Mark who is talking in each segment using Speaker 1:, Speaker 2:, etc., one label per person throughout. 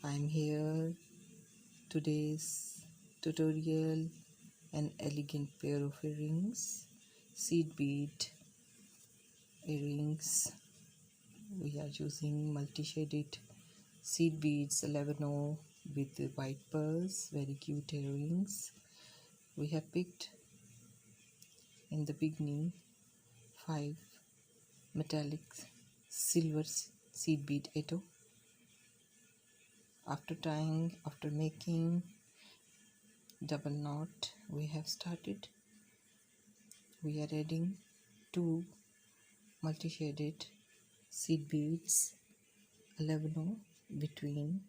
Speaker 1: I'm here today's tutorial, an elegant pair of earrings, seed bead earrings. We are using multi-shaded seed beads 11 with the white pearls, very cute earrings. We have picked in the beginning 5 metallic silver seed bead 8. After making double knot, we have started. We are adding 2 multi-shaded seed beads 11 between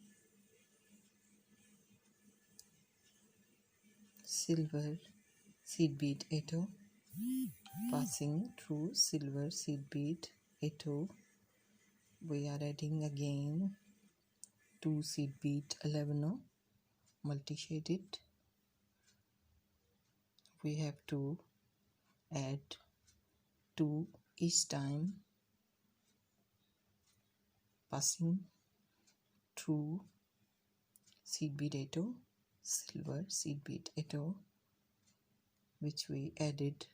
Speaker 1: silver seed bead 8, passing through silver seed bead 8. We are adding again 2 seed bead 11 multi-shaded. We have to add 2 each time, passing through seed bead 8, silver seed bead 8, which we added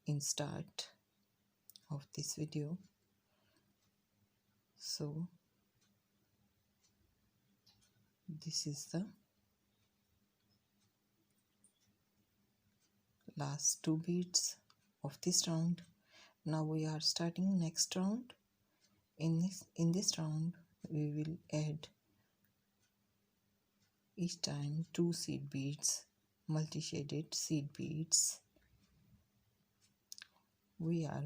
Speaker 1: in start of this video. So this is the last 2 beads of this round. Now we are starting next round. In this round we will add each time 2 seed beads, multi-shaded seed beads. We are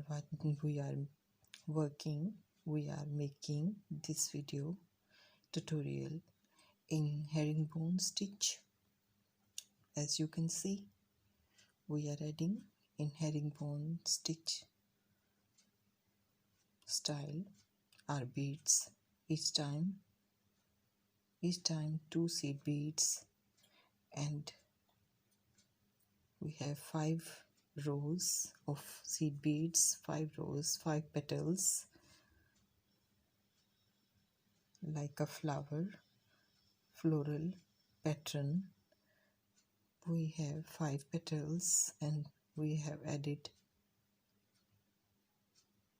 Speaker 1: making this video tutorial in herringbone stitch. As you can see, we are adding in herringbone stitch style our beads each time 2 seed beads, and we have 5 rows of seed beads, 5 rows, 5 petals, like a floral pattern. We have 5 petals and we have added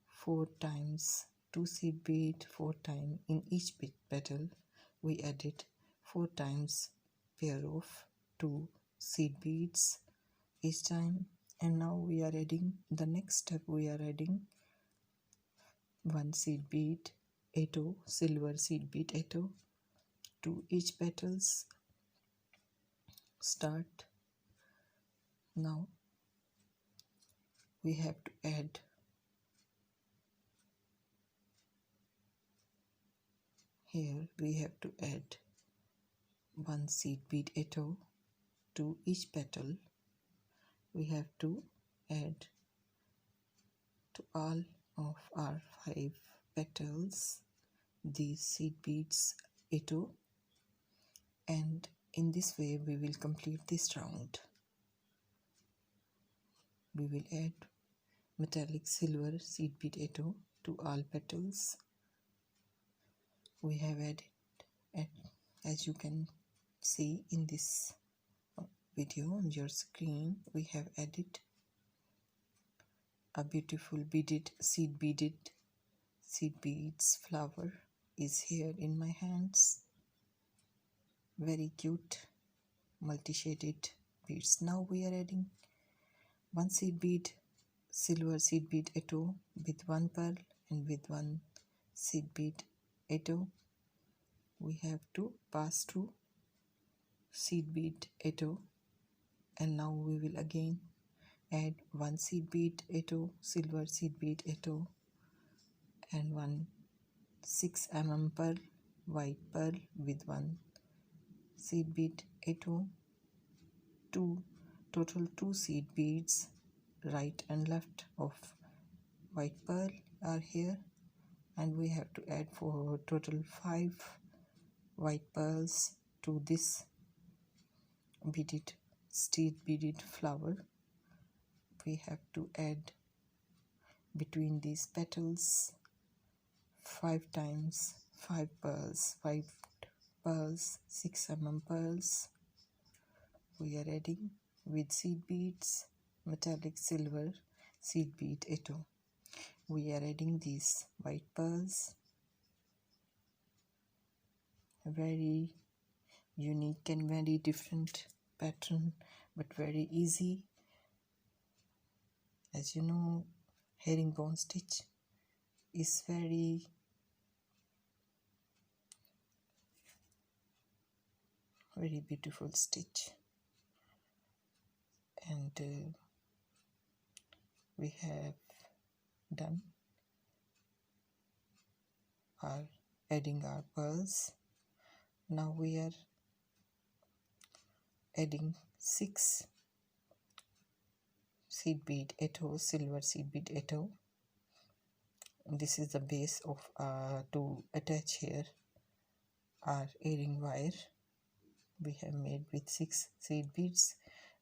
Speaker 1: 4 times 2 seed bead, 4 times in each petal. We added 4 times pair of 2 seed beads each time. And now we are adding the next step. We are adding 1 seed bead 8, silver seed bead 8 to each petals. Start. Now we have to add here, we have to add 1 seed bead 8 to each petal. We have to add to all of our 5 petals these seed beads 8, and in this way we will complete this round. We will add metallic silver seed bead 8 to all petals. We have added, as you can see in this video on your screen, we have added a beautiful beaded seed beads flower is here in my hands. Very cute multi-shaded beads. Now we are adding 1 seed bead, silver seed bead 8 with 1 pearl and with 1 seed bead 8. We have to pass through seed bead 8, and now we will again add 1 seed bead 8, silver seed bead 8, and 1 6 mm pearl, white pearl with 1 seed bead 8, total 2 seed beads right and left of white pearl are here, and we have to add for total 5 white pearls to this beaded flower. We have to add between these petals 5 times 5 pearls, 5 pearls, 6 pearls. We are adding with seed beads, metallic silver, seed bead etto. We are adding these white pearls. Very unique and very different pattern, but very easy. As you know, herringbone stitch is very beautiful stitch, and we have done our adding our pearls. Now we are adding 6 seed bead etto, silver seed bead etto. This is the base of to attach here our earring wire. We have made with 6 seed beads.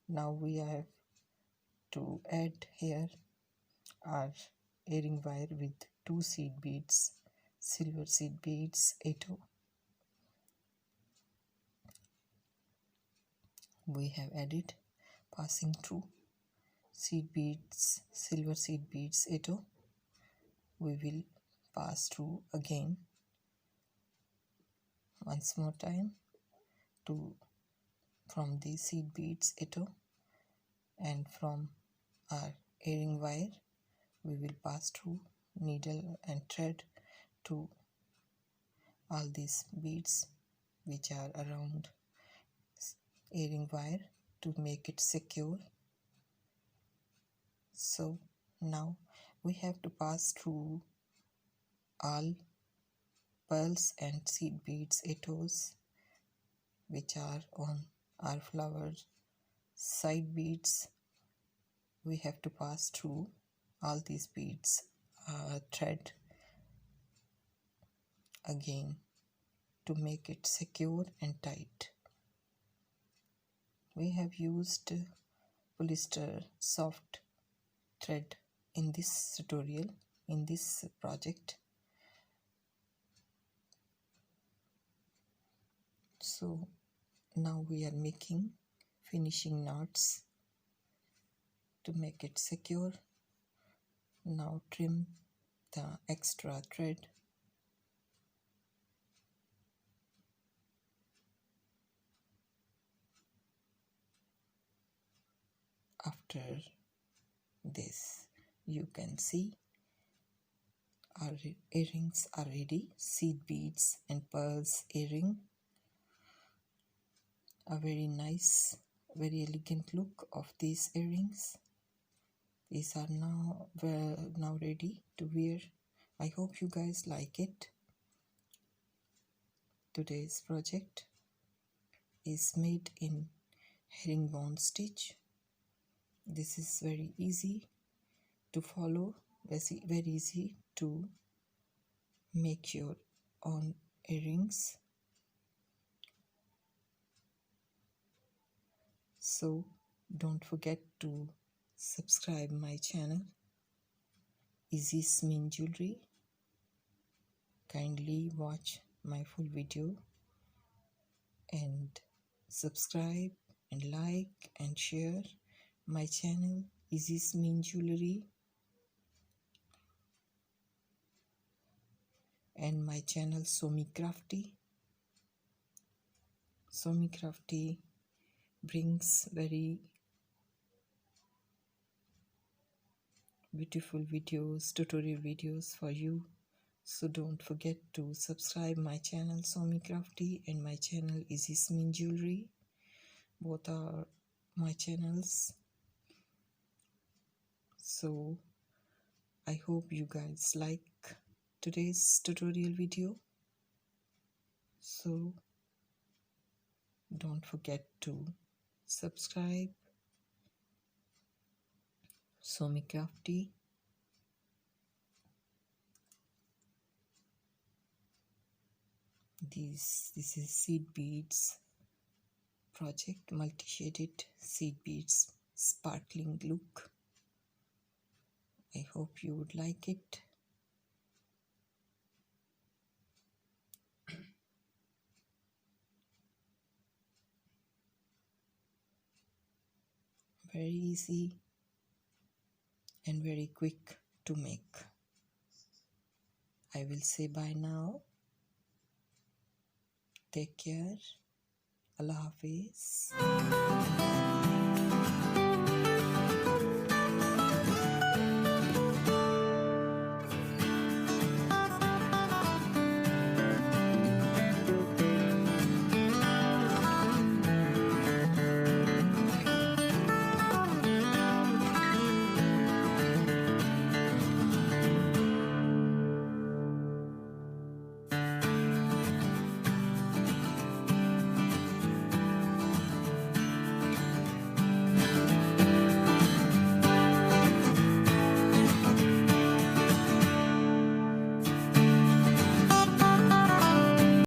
Speaker 1: Now we have to add here our earring wire with 2 seed beads, silver seed beads etto. We have added, passing through seed beads, silver seed beads etto. We will pass through again once more time from the seed beads etto, and from our earring wire we will pass through needle and thread to all these beads which are around earring wire to make it secure. So now we have to pass through all pearls and seed beads ettos which are on our flower side beads. We have to pass through all these beads, thread again to make it secure and tight. We have used polyester soft thread in this tutorial, in this project. So now we are making finishing knots to make it secure. Now trim the extra thread. After this, you can see our earrings are ready. Seed beads and pearls earring. A very nice, very elegant look of these earrings. These are now ready to wear. I hope you guys like it. Today's project is made in herringbone stitch. This is very easy to follow, very easy to make your own earrings. So don't forget to subscribe my channel, Easy Smin Jewelry. Kindly watch my full video and subscribe and like and share my channel, Easy Smin Jewelry, and my channel somycrafty. Somycrafty brings very beautiful videos, tutorial videos for you. So don't forget to subscribe my channel somycrafty and my channel Easy Smin Jewelry. Both are my channels. So I hope you guys like today's tutorial video. So don't forget to subscribe somycrafty. This is seed beads project, multi-shaded seed beads, sparkling look. I hope you would like it. Very easy and very quick to make. I will say bye now. Take care. Allah Hafiz.